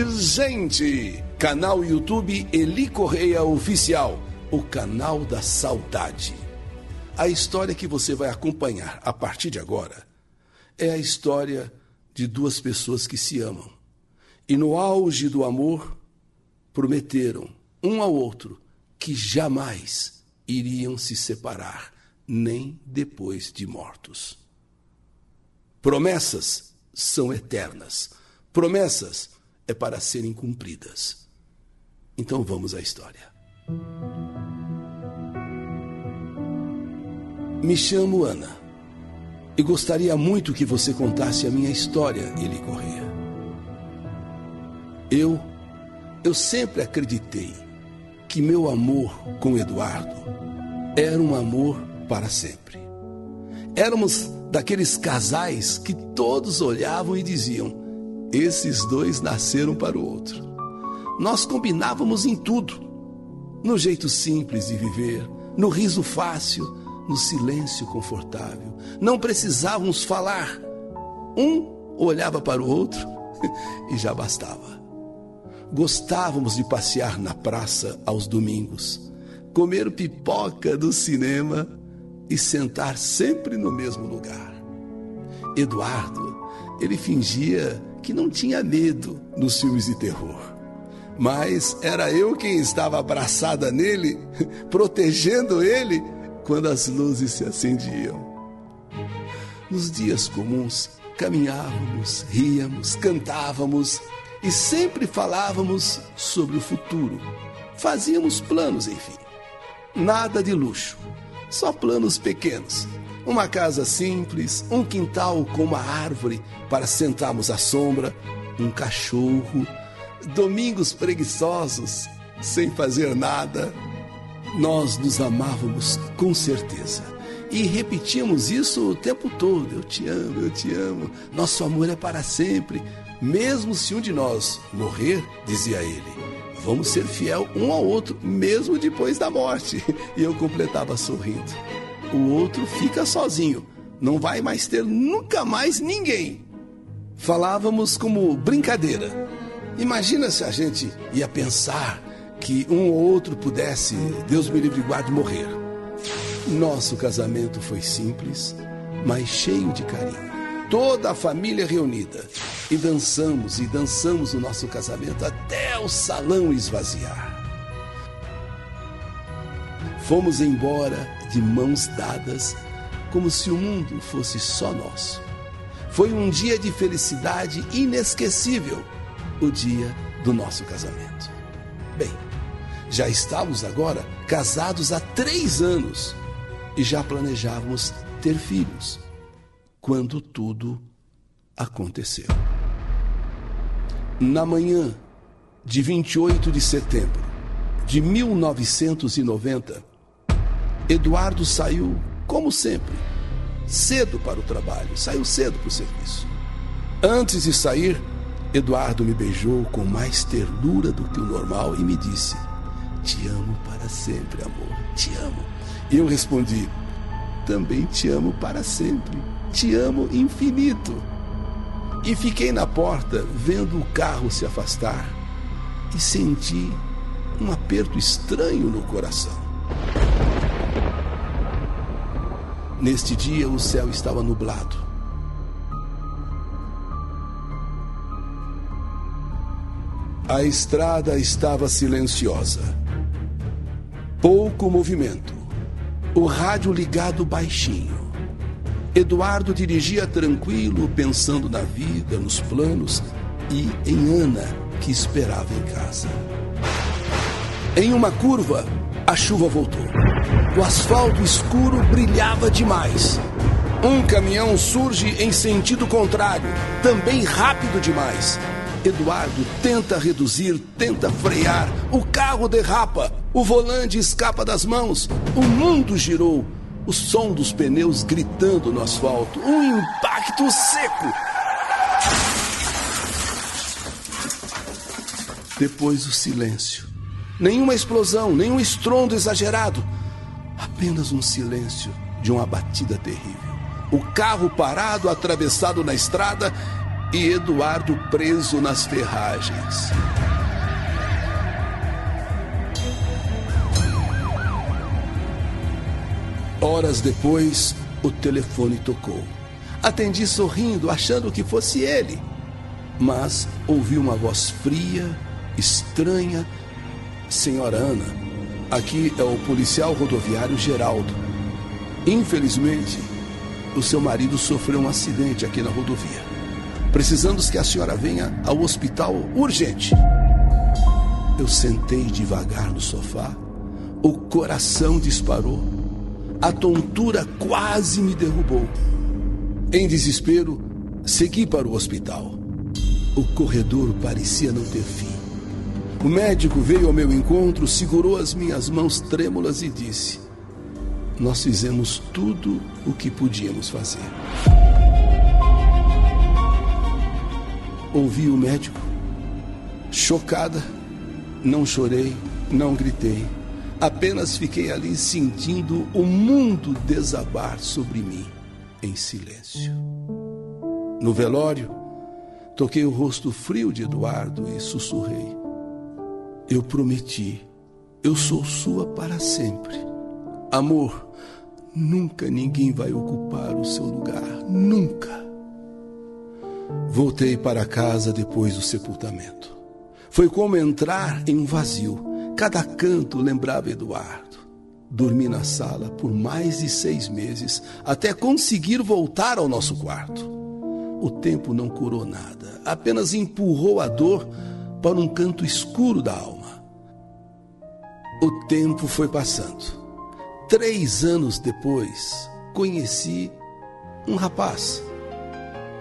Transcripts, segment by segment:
Gente! Canal YouTube Eli Correia Oficial, o canal da saudade. A história que você vai acompanhar a partir de agora é a história de duas pessoas que se amam. E no auge do amor, prometeram um ao outro que jamais iriam se separar, nem depois de mortos. Promessas são eternas. Promessas é para serem cumpridas. Então vamos à história. Me chamo Ana e gostaria muito que você contasse a minha história, Eli Correia. Eu sempre acreditei que meu amor com Eduardo era um amor para sempre. Éramos daqueles casais que todos olhavam e diziam: esses dois nasceram para o outro. Nós combinávamos em tudo, no jeito simples de viver, no riso fácil, no silêncio confortável. Não precisávamos falar. Um olhava para o outro e já bastava. Gostávamos de passear na praça aos domingos, comer pipoca do cinema e sentar sempre no mesmo lugar. Eduardo, ele fingia que não tinha medo nos filmes de terror. Mas era eu quem estava abraçada nele, protegendo ele quando as luzes se acendiam. Nos dias comuns, caminhávamos, ríamos, cantávamos e sempre falávamos sobre o futuro. Fazíamos planos, enfim. Nada de luxo, só planos pequenos. Uma casa simples, um quintal com uma árvore para sentarmos à sombra, um cachorro, domingos preguiçosos, sem fazer nada. Nós nos amávamos com certeza e repetíamos isso o tempo todo. Eu te amo, nosso amor é para sempre. Mesmo se um de nós morrer, dizia ele, vamos ser fiel um ao outro, mesmo depois da morte. E eu completava sorrindo. O outro fica sozinho, não vai mais ter nunca mais ninguém. Falávamos como brincadeira. Imagina se a gente ia pensar que um ou outro pudesse, Deus me livre e guarde, morrer. Nosso casamento foi simples, mas cheio de carinho. Toda a família reunida. E dançamos o nosso casamento até o salão esvaziar. Fomos embora de mãos dadas, como se o mundo fosse só nosso. Foi um dia de felicidade inesquecível, o dia do nosso casamento. Bem, já estávamos agora casados há 3 anos e já planejávamos ter filhos, quando tudo aconteceu. Na manhã de 28 de setembro de 1990, Eduardo saiu, como sempre, cedo para o trabalho, saiu cedo para o serviço. Antes de sair, Eduardo me beijou com mais ternura do que o normal e me disse: te amo para sempre, amor, te amo. E eu respondi: também te amo para sempre, te amo infinito. E fiquei na porta vendo o carro se afastar e senti um aperto estranho no coração. Neste dia o céu estava nublado. A estrada estava silenciosa. Pouco movimento. O rádio ligado baixinho. Eduardo dirigia tranquilo, pensando na vida, nos planos e em Ana, que esperava em casa. Em uma curva, a chuva voltou. O asfalto escuro brilhava demais. Um caminhão surge em sentido contrário, também rápido demais. Eduardo tenta reduzir, tenta frear. O carro derrapa, o volante escapa das mãos. O mundo girou. O som dos pneus gritando no asfalto. Um impacto seco. Depois o silêncio. Nenhuma explosão, nenhum estrondo exagerado. Apenas um silêncio de uma batida terrível. O carro parado, atravessado na estrada, e Eduardo preso nas ferragens. Horas depois, o telefone tocou. Atendi sorrindo, achando que fosse ele. Mas ouvi uma voz fria, estranha. Senhora Ana, aqui é o policial rodoviário Geraldo. Infelizmente, o seu marido sofreu um acidente aqui na rodovia. Precisamos que a senhora venha ao hospital urgente. Eu sentei devagar no sofá. O coração disparou. A tontura quase me derrubou. Em desespero, segui para o hospital. O corredor parecia não ter fim. O médico veio ao meu encontro, segurou as minhas mãos trêmulas e disse: nós fizemos tudo o que podíamos fazer. Ouvi o médico. Chocada, não chorei, não gritei. Apenas fiquei ali sentindo o mundo desabar sobre mim, em silêncio. No velório, toquei o rosto frio de Eduardo e sussurrei: eu prometi, eu sou sua para sempre. Amor, nunca ninguém vai ocupar o seu lugar, nunca. Voltei para casa depois do sepultamento. Foi como entrar em um vazio. Cada canto lembrava Eduardo. Dormi na sala por mais de 6 meses, até conseguir voltar ao nosso quarto. O tempo não curou nada, apenas empurrou a dor para um canto escuro da alma. O tempo foi passando. 3 anos depois, conheci um rapaz,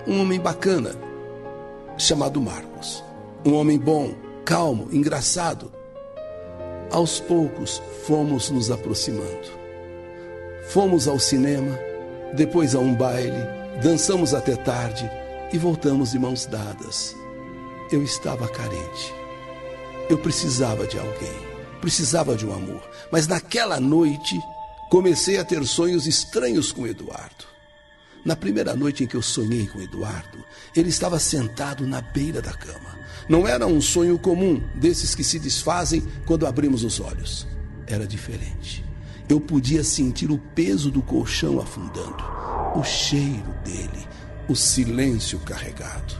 um homem bacana, chamado Marcos. Um homem bom, calmo, engraçado. Aos poucos, fomos nos aproximando. Fomos ao cinema, depois a um baile, dançamos até tarde e voltamos de mãos dadas. Eu estava carente. Eu precisava de alguém, precisava de um amor. Mas naquela noite, comecei a ter sonhos estranhos com Eduardo. Na primeira noite em que eu sonhei com Eduardo, ele estava sentado na beira da cama. Não era um sonho comum, desses que se desfazem quando abrimos os olhos. Era diferente. Eu podia sentir o peso do colchão afundando, o cheiro dele, o silêncio carregado.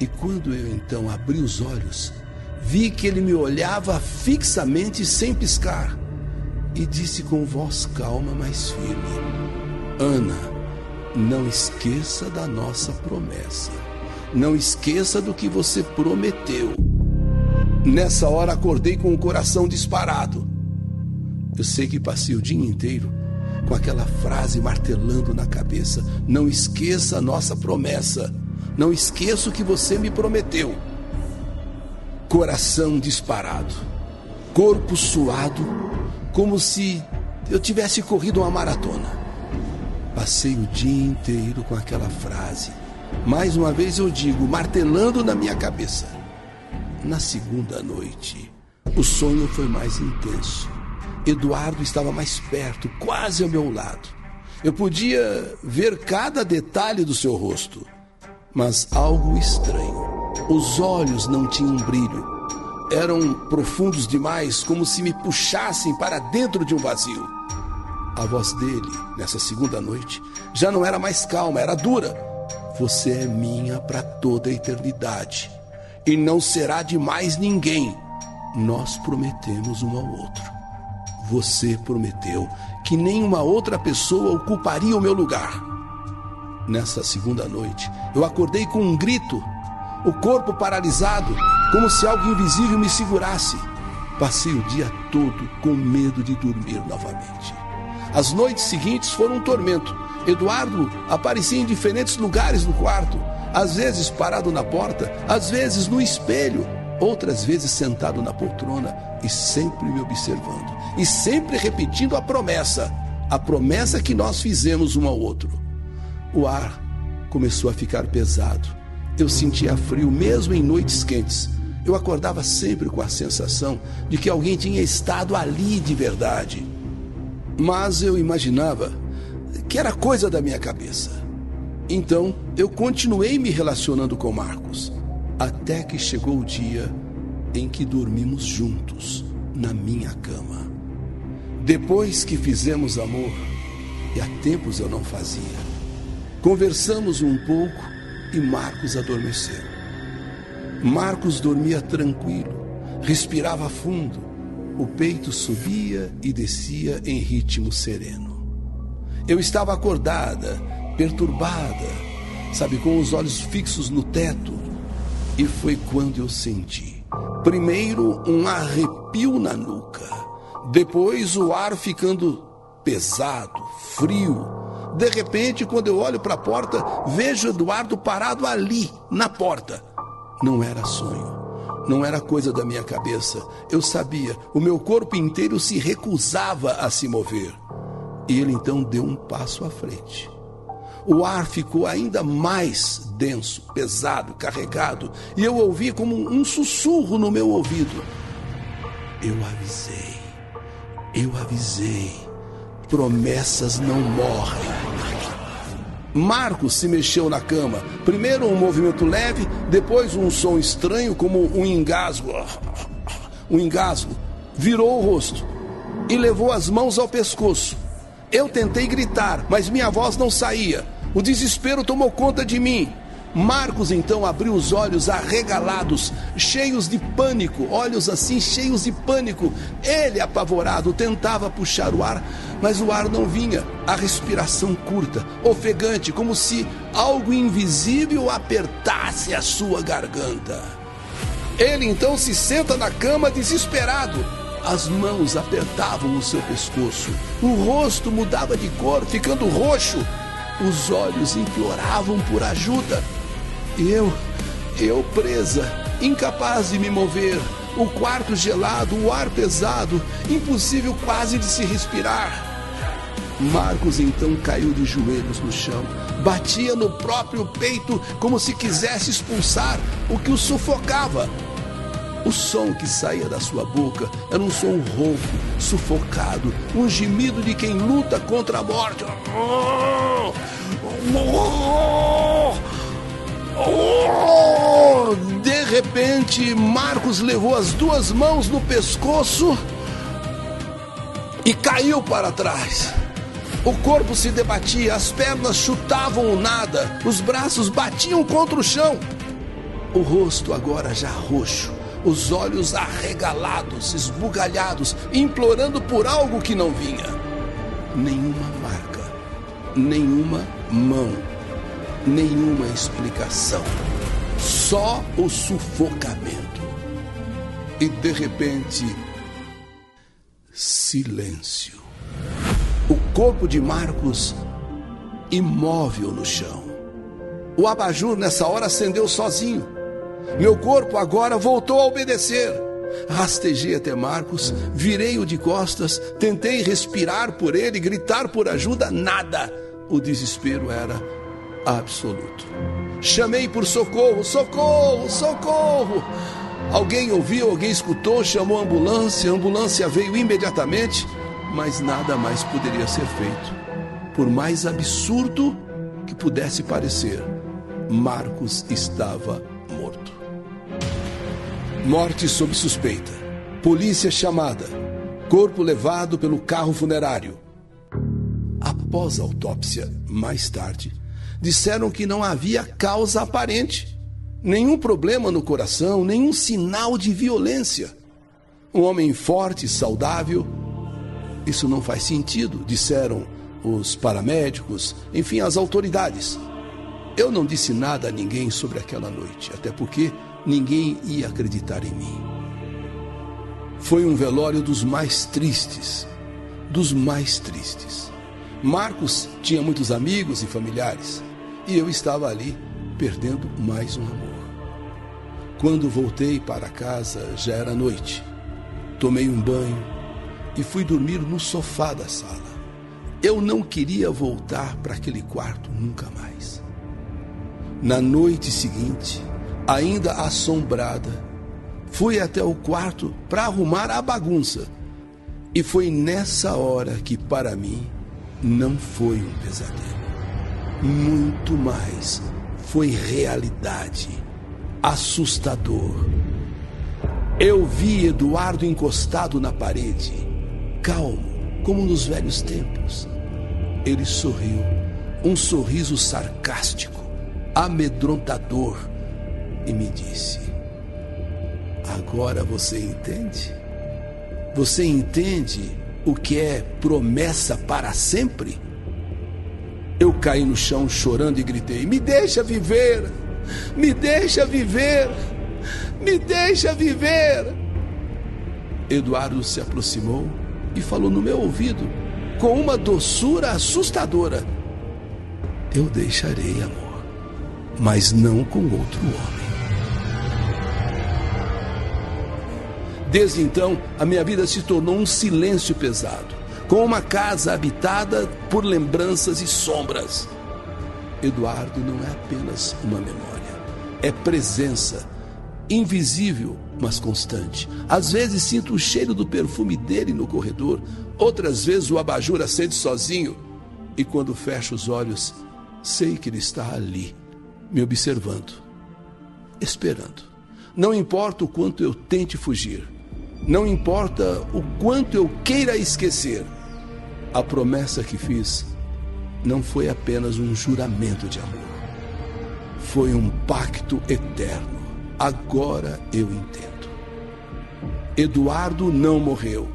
E quando eu então abri os olhos, vi que ele me olhava fixamente sem piscar e disse com voz calma, mas firme: Ana, não esqueça da nossa promessa. Não esqueça do que você prometeu. Nessa hora acordei com o coração disparado. Eu sei que passei o dia inteiro com aquela frase martelando na cabeça: não esqueça a nossa promessa. Não esqueça o que você me prometeu. Coração disparado, corpo suado, como se eu tivesse corrido uma maratona. Passei o dia inteiro com aquela frase. Mais uma vez eu digo, martelando na minha cabeça. Na segunda noite, o sonho foi mais intenso. Eduardo estava mais perto, quase ao meu lado. Eu podia ver cada detalhe do seu rosto, mas algo estranho. Os olhos não tinham brilho. Eram profundos demais, como se me puxassem para dentro de um vazio. A voz dele, nessa segunda noite, já não era mais calma, era dura. Você é minha para toda a eternidade e não será de mais ninguém. Nós prometemos um ao outro. Você prometeu que nenhuma outra pessoa ocuparia o meu lugar. Nessa segunda noite, eu acordei com um grito, o corpo paralisado, como se algo invisível me segurasse. Passei o dia todo com medo de dormir novamente. As noites seguintes foram um tormento. Eduardo aparecia em diferentes lugares no quarto, às vezes parado na porta, às vezes no espelho, outras vezes sentado na poltrona e sempre me observando, e sempre repetindo a promessa que nós fizemos um ao outro. O ar começou a ficar pesado. Eu sentia frio mesmo em noites quentes. Eu acordava sempre com a sensação de que alguém tinha estado ali de verdade. Mas eu imaginava que era coisa da minha cabeça. Então, eu continuei me relacionando com Marcos, até que chegou o dia em que dormimos juntos na minha cama. Depois que fizemos amor, e há tempos eu não fazia, conversamos um pouco e Marcos adormeceu. Marcos dormia tranquilo, respirava fundo, o peito subia e descia em ritmo sereno. Eu estava acordada, perturbada, com os olhos fixos no teto, e foi quando eu senti, primeiro um arrepio na nuca, depois o ar ficando pesado, frio. De repente, quando eu olho para a porta, vejo Eduardo parado ali, na porta. Não era sonho, não era coisa da minha cabeça. Eu sabia, o meu corpo inteiro se recusava a se mover. E ele então deu um passo à frente. O ar ficou ainda mais denso, pesado, carregado, e eu ouvi como um sussurro no meu ouvido. Eu avisei, promessas não morrem. Marcos se mexeu na cama. Primeiro um movimento leve, depois um som estranho como um engasgo. Um engasgo. Virou o rosto e levou as mãos ao pescoço. Eu tentei gritar, mas minha voz não saía. O desespero tomou conta de mim. Marcos então abriu os olhos arregalados, cheios de pânico, olhos assim cheios de pânico. Ele, apavorado, tentava puxar o ar, mas o ar não vinha. A respiração curta, ofegante, como se algo invisível apertasse a sua garganta. Ele então se senta na cama desesperado. As mãos apertavam o seu pescoço, o rosto mudava de cor, ficando roxo. Os olhos imploravam por ajuda. Eu presa, incapaz de me mover, o quarto gelado, o ar pesado, impossível quase de se respirar. Marcos então caiu de joelhos no chão, batia no próprio peito como se quisesse expulsar o que o sufocava. O som que saía da sua boca era um som rouco, sufocado, um gemido de quem luta contra a morte. De repente, Marcos levou as duas mãos no pescoço e caiu para trás. O corpo se debatia, as pernas chutavam o nada, os braços batiam contra o chão. O rosto agora já roxo, os olhos arregalados, esbugalhados, implorando por algo que não vinha. Nenhuma marca, nenhuma mão, nenhuma explicação. Só o sufocamento. E de repente, silêncio. O corpo de Marcos imóvel no chão. O abajur nessa hora acendeu sozinho. Meu corpo agora voltou a obedecer. Rastejei até Marcos, virei-o de costas, tentei respirar por ele, gritar por ajuda, nada. O desespero era absoluto. Chamei por socorro, socorro, socorro. Alguém ouviu, alguém escutou, chamou a ambulância veio imediatamente, mas nada mais poderia ser feito. Por mais absurdo que pudesse parecer, Marcos estava morto. Morte sob suspeita. Polícia chamada. Corpo levado pelo carro funerário. Após a autópsia, mais tarde, disseram que não havia causa aparente. Nenhum problema no coração, nenhum sinal de violência. Um homem forte, saudável. Isso não faz sentido, disseram os paramédicos, enfim, as autoridades. Eu não disse nada a ninguém sobre aquela noite, até porque ninguém ia acreditar em mim. Foi um velório dos mais tristes, dos mais tristes. Marcos tinha muitos amigos e familiares, e eu estava ali perdendo mais um amor. Quando voltei para casa, já era noite. Tomei um banho e fui dormir no sofá da sala. Eu não queria voltar para aquele quarto nunca mais. Na noite seguinte, ainda assombrada, fui até o quarto para arrumar a bagunça. E foi nessa hora que, para mim, não foi um pesadelo. muito mais. Foi realidade. Assustador. Eu vi Eduardo encostado na parede, calmo, como nos velhos tempos. Ele sorriu, um sorriso sarcástico, amedrontador, e me disse: agora você entende? Você entende o que é promessa para sempre? Eu caí no chão chorando e gritei: me deixa viver! Me deixa viver! Me deixa viver! Eduardo se aproximou e falou no meu ouvido, com uma doçura assustadora: eu deixarei, amor, mas não com outro homem. Desde então, a minha vida se tornou um silêncio pesado, com uma casa habitada por lembranças e sombras. Eduardo não é apenas uma memória, é presença, invisível, mas constante. Às vezes sinto o cheiro do perfume dele no corredor, outras vezes o abajur acende sozinho, e quando fecho os olhos, sei que ele está ali, me observando, esperando. Não importa o quanto eu tente fugir, não importa o quanto eu queira esquecer, a promessa que fiz não foi apenas um juramento de amor, foi um pacto eterno. Agora eu entendo. Eduardo não morreu.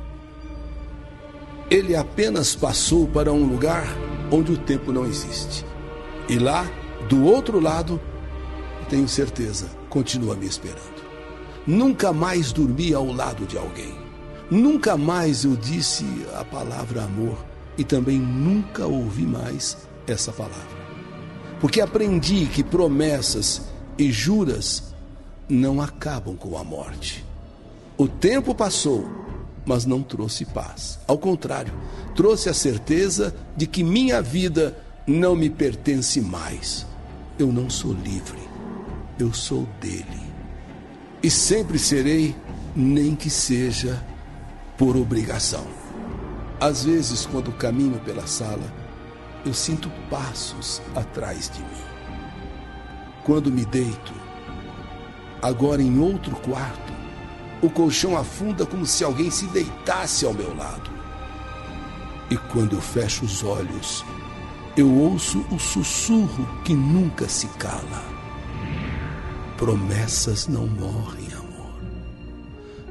Ele apenas passou para um lugar onde o tempo não existe. E lá, do outro lado, tenho certeza, continua me esperando. Nunca mais dormi ao lado de alguém. Nunca mais eu disse a palavra amor e também nunca ouvi mais essa palavra. Porque aprendi que promessas e juras não acabam com a morte. O tempo passou, mas não trouxe paz. Ao contrário, trouxe a certeza de que minha vida não me pertence mais. Eu não sou livre, eu sou dele. E sempre serei, nem que seja por obrigação. Às vezes, quando caminho pela sala, eu sinto passos atrás de mim. Quando me deito, agora em outro quarto, o colchão afunda como se alguém se deitasse ao meu lado. E quando eu fecho os olhos, eu ouço o sussurro que nunca se cala. Promessas não morrem, amor.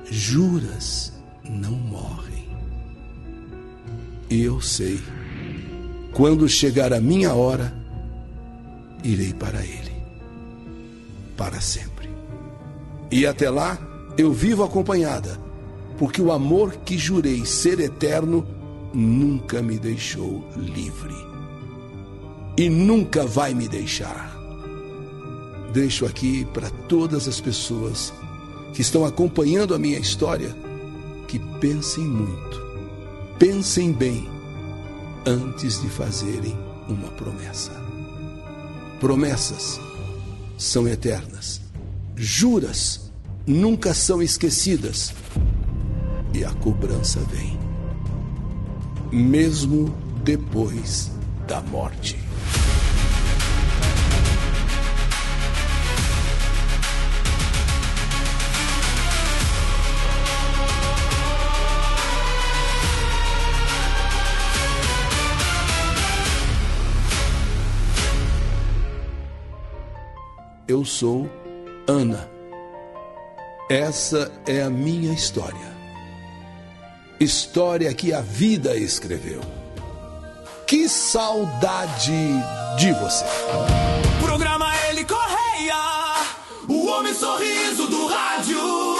Juras não morrem. E eu sei, quando chegar a minha hora, irei para ele, para sempre. E até lá, eu vivo acompanhada, porque o amor que jurei ser eterno nunca me deixou livre. E nunca vai me deixar. Deixo aqui para todas as pessoas que estão acompanhando a minha história que pensem muito, pensem bem antes de fazerem uma promessa. Promessas são eternas, juras nunca são esquecidas e a cobrança vem, mesmo depois da morte. Eu sou Ana. Essa é a minha história. História que a vida escreveu. Que saudade de você. Programa Eli Correia, o homem sorriso do rádio.